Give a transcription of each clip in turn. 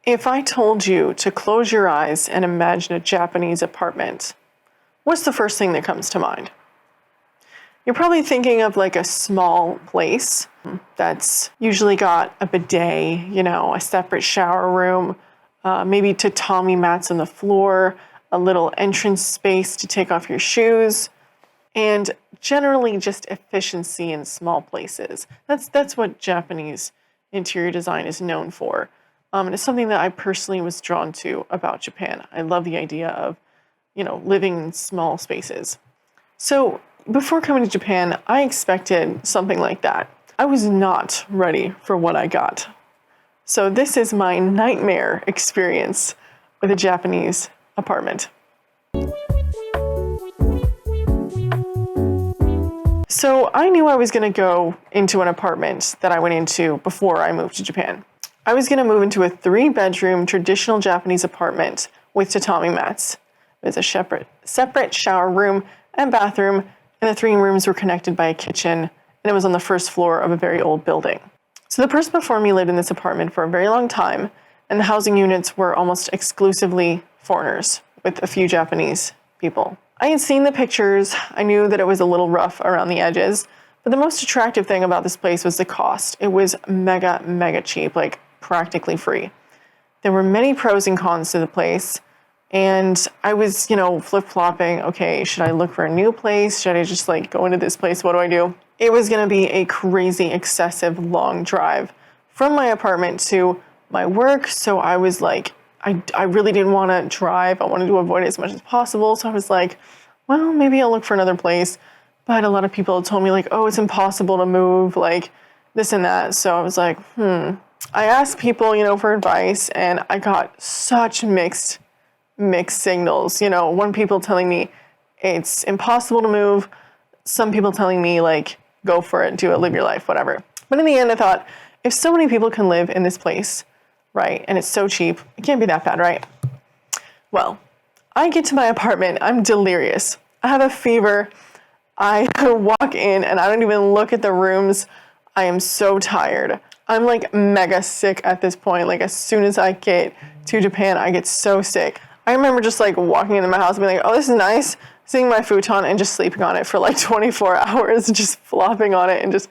If I told you to close your eyes and imagine a Japanese apartment, what's the first thing that comes to mind? You're probably thinking of like a small place that's usually got a bidet, a separate shower room, maybe tatami mats on the floor, a little entrance space to take off your shoes, and generally just efficiency in small places. That's what Japanese interior design is known for. And it's something that I personally was drawn to about Japan. I love the idea of, living in small spaces. So before coming to Japan, I expected something like that. I was not ready for what I got. So this is my nightmare experience with a Japanese apartment. So I knew I was going to go into an apartment that I went into before I moved to Japan. I was going to move into a 3-bedroom traditional Japanese apartment with tatami mats. There's a separate shower room and bathroom, and the 3 rooms were connected by a kitchen, and it was on the first floor of a very old building. So the person before me lived in this apartment for a very long time, and the housing units were almost exclusively foreigners, with a few Japanese people. I had seen the pictures. I knew that it was a little rough around the edges, but the most attractive thing about this place was the cost. It was mega, mega cheap, like practically free. There were many pros and cons to the place, and I was, flip-flopping. Okay, should I look for a new place? Should I just go into this place? What do I do? It was going to be a crazy, excessive, long drive from my apartment to my work, so I was I really didn't want to drive. I wanted to avoid it as much as possible. So I was like, well, maybe I'll look for another place. But a lot of people told me oh, it's impossible to move, this and that. So I was like, I asked people, for advice, and I got such mixed signals. One people telling me it's impossible to move. Some people telling me go for it, do it, live your life, whatever. But in the end, I thought, if so many people can live in this place, right, and it's so cheap, it can't be that bad, right? Well, I get to my apartment, I'm delirious. I have a fever. I walk in and I don't even look at the rooms. I am so tired. I'm mega sick at this point. As soon as I get to Japan, I get so sick. I remember just walking into my house and being oh, this is nice, seeing my futon and just sleeping on it for 24 hours, just flopping on it and just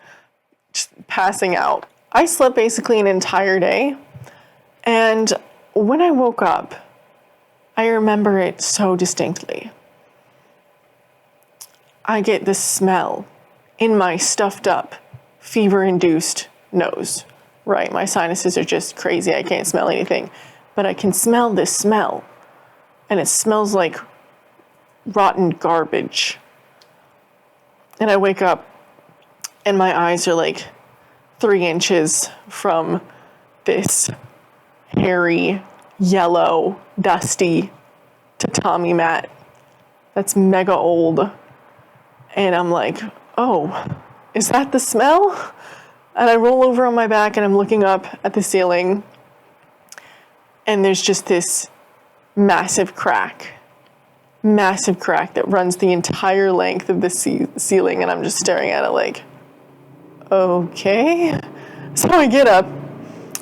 passing out. I slept basically an entire day. And when I woke up, I remember it so distinctly. I get this smell in my stuffed up, fever-induced nose, right? My sinuses are just crazy. I can't smell anything. But I can smell this smell. And it smells like rotten garbage. And I wake up and my eyes are 3 inches from this hairy, yellow, dusty tatami mat that's mega old. And I'm oh, is that the smell? And I roll over on my back and I'm looking up at the ceiling, and there's just this massive crack that runs the entire length of the ceiling, and I'm just staring at it okay. So I get up,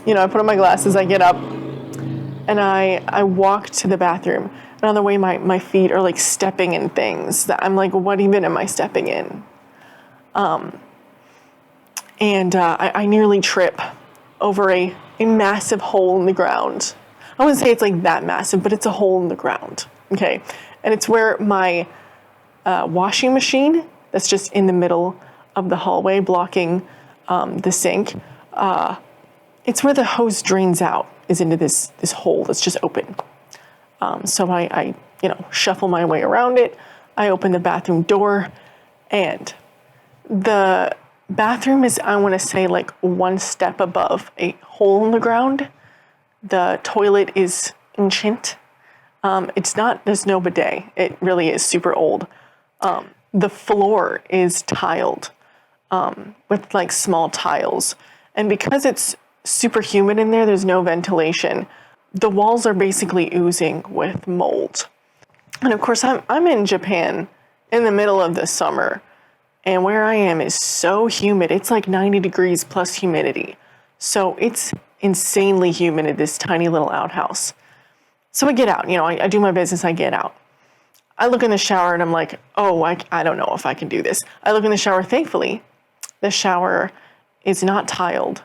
I put on my glasses, I get up, and I walk to the bathroom. And on the way, my feet are stepping in things that I'm what even am I stepping in? And I nearly trip over a massive hole in the ground. I wouldn't say it's that massive, but it's a hole in the ground, okay? And it's where my washing machine, that's just in the middle of the hallway blocking the sink, it's where the hose drains out, is into this hole that's just open. So I shuffle my way around it. I open the bathroom door, and the bathroom is, I want to say, 1 step above a hole in the ground. The toilet is ancient. There's no bidet. It really is super old. The floor is tiled with small tiles. And because it's super humid in there, there's no ventilation. The walls are basically oozing with mold. And of course, I'm in Japan in the middle of the summer, and where I am is so humid. It's 90 degrees plus humidity. So it's insanely humid in this tiny little outhouse. So I get out, I do my business, I get out. I look in the shower and I'm like, oh, I don't know if I can do this. I look in the shower, thankfully, the shower is not tiled,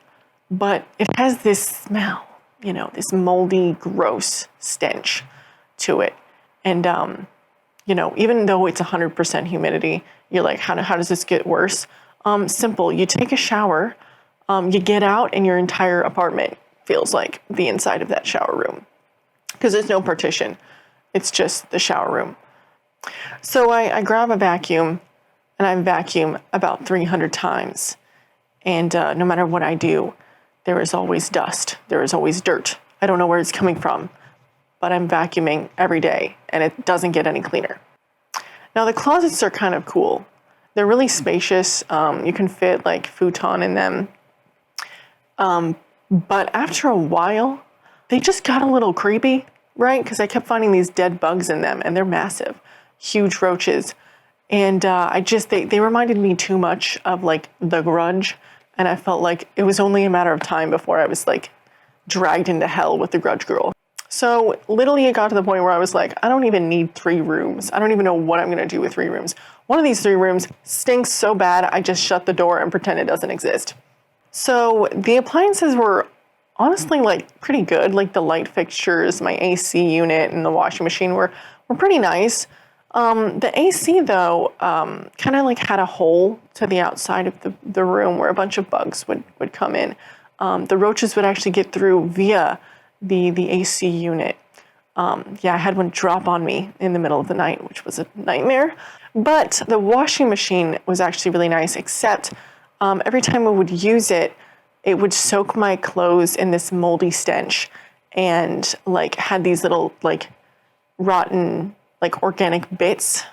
but it has this smell, this moldy, gross stench to it. And, even though it's 100% humidity, you're like, how does this get worse? Simple. You take a shower, you get out, and your entire apartment feels like the inside of that shower room because there's no partition. It's just the shower room. So I grab a vacuum and I vacuum about 300 times. And no matter what I do, there is always dust. There is always dirt. I don't know where it's coming from, but I'm vacuuming every day and it doesn't get any cleaner. Now the closets are kind of cool. They're really spacious. You can fit like futon in them. But after a while, they just got a little creepy, right? Because I kept finding these dead bugs in them and they're massive, huge roaches. And they reminded me too much of like The Grudge. And I felt like it was only a matter of time before I was like dragged into hell with the Grudge girl. So literally it got to the point where I was like, I don't even need 3 rooms. I don't even know what I'm going to do with 3 rooms. One of these 3 rooms stinks so bad, I just shut the door and pretend it doesn't exist. So the appliances were honestly like pretty good. Like the light fixtures, my AC unit and the washing machine were pretty nice. The AC though, kind of like had a hole to the outside of the room where a bunch of bugs would come in. The roaches would actually get through via the AC unit. I had one drop on me in the middle of the night, which was a nightmare. But the washing machine was actually really nice, except every time I would use it, it would soak my clothes in this moldy stench and like had these little like rotten like organic bits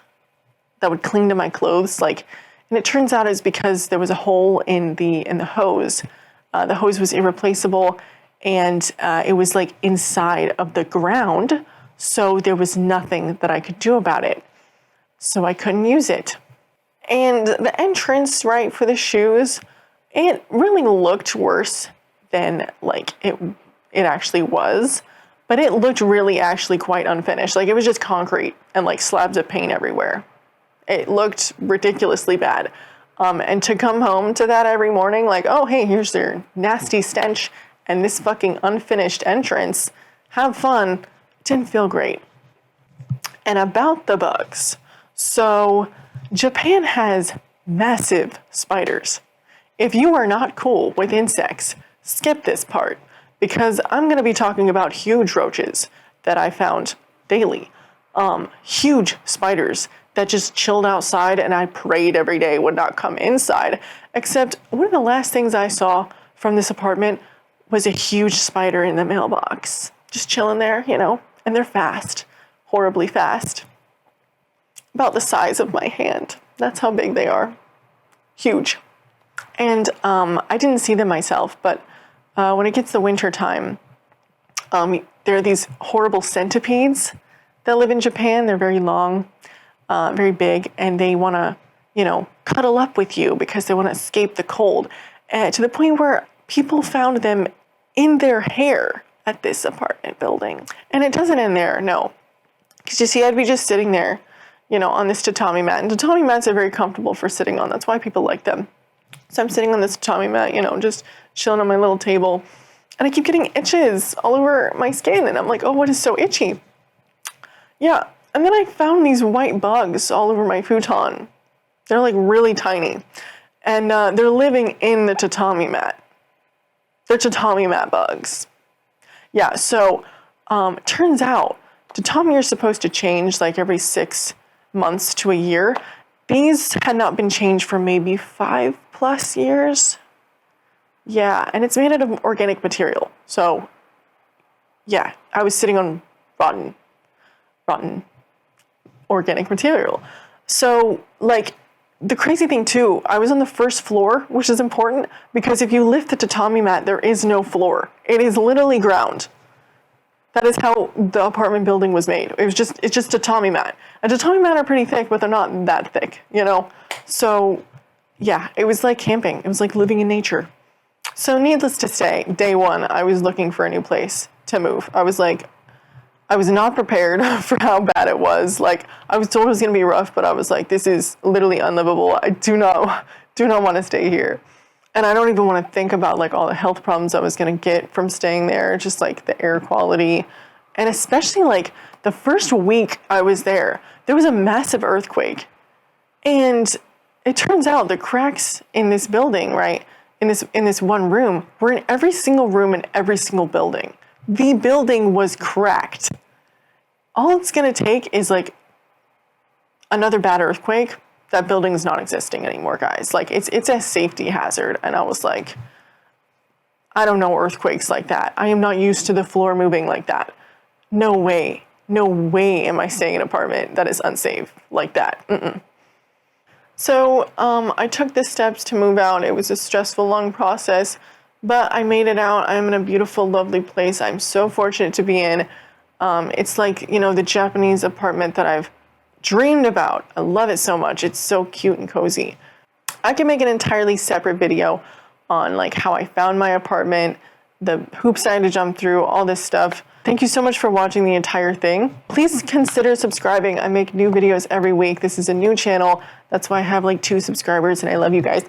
that would cling to my clothes. And it turns out it's because there was a hole in the hose. The hose was irreplaceable and it was like inside of the ground. So there was nothing that I could do about it. So I couldn't use it. And the entrance, right, for the shoes, it really looked worse than like it actually was. But it looked really actually quite unfinished. Like it was just concrete and like slabs of paint everywhere. It looked ridiculously bad. And to come home to that every morning, like, oh, hey, here's your nasty stench and this fucking unfinished entrance. Have fun. Didn't feel great. And about the bugs. So Japan has massive spiders. If you are not cool with insects, skip this part because I'm going to be talking about huge roaches that I found daily. Huge spiders that just chilled outside and I prayed every day would not come inside. Except one of the last things I saw from this apartment was a huge spider in the mailbox. Just chilling there, and they're fast, horribly fast. About the size of my hand. That's how big they are. Huge. And I didn't see them myself, but when it gets the winter time, there are these horrible centipedes that live in Japan. They're very long, very big, and they want to, cuddle up with you because they want to escape the cold. To the point where people found them in their hair at this apartment building. And it doesn't end there, no. Because you see, I'd be just sitting there, on this tatami mat. And tatami mats are very comfortable for sitting on. That's why people like them. So I'm sitting on this tatami mat, just chilling on my little table. And I keep getting itches all over my skin. And I'm like, oh, what is so itchy? Yeah. And then I found these white bugs all over my futon. They're like really tiny. And they're living in the tatami mat. They're tatami mat bugs. Yeah, so it turns out tatami are supposed to change like every 6 months to a year. These had not been changed for maybe 5+ years. Yeah, and it's made out of organic material. So, yeah, I was sitting on rotten organic material. So, like, the crazy thing too, I was on the first floor, which is important because if you lift the tatami mat, there is no floor. It is literally ground. That is how the apartment building was made. It's just tatami mat. And tatami mat are pretty thick, but they're not that thick, So, yeah, it was like camping. It was like living in nature. So needless to say, day one, I was looking for a new place to move. I was not prepared for how bad it was. Like, I was told it was going to be rough, but I was like, this is literally unlivable. I do not want to stay here. And I don't even want to think about like all the health problems I was going to get from staying there, just like the air quality. And especially like the first week I was there was a massive earthquake. And it turns out the cracks in this building, right, in this one room, were in every single room in every single building. The building was cracked. All it's going to take is like another bad earthquake. That building is not existing anymore, guys. Like, it's a safety hazard. And I was like, I don't know earthquakes like that. I am not used to the floor moving like that. No way am I staying in an apartment that is unsafe like that. So I took the steps to move out. It was a stressful, long process, but I made it out. I'm in a beautiful, lovely place. I'm so fortunate to be in. It's like, you know, the Japanese apartment that I've dreamed about. I love it so much. It's so cute and cozy. I can make an entirely separate video on like how I found my apartment, the hoops I had to jump through, all this stuff. Thank you so much for watching the entire thing. Please consider subscribing. I make new videos every week. This is a new channel. That's why I have like 2 subscribers and I love you guys.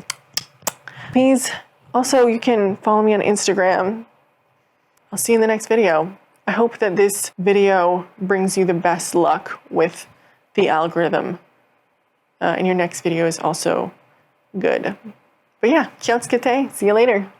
Please. Also, you can follow me on Instagram. I'll see you in the next video. I hope that this video brings you the best luck with the algorithm. And your next video is also good. But yeah, ciao, see you later.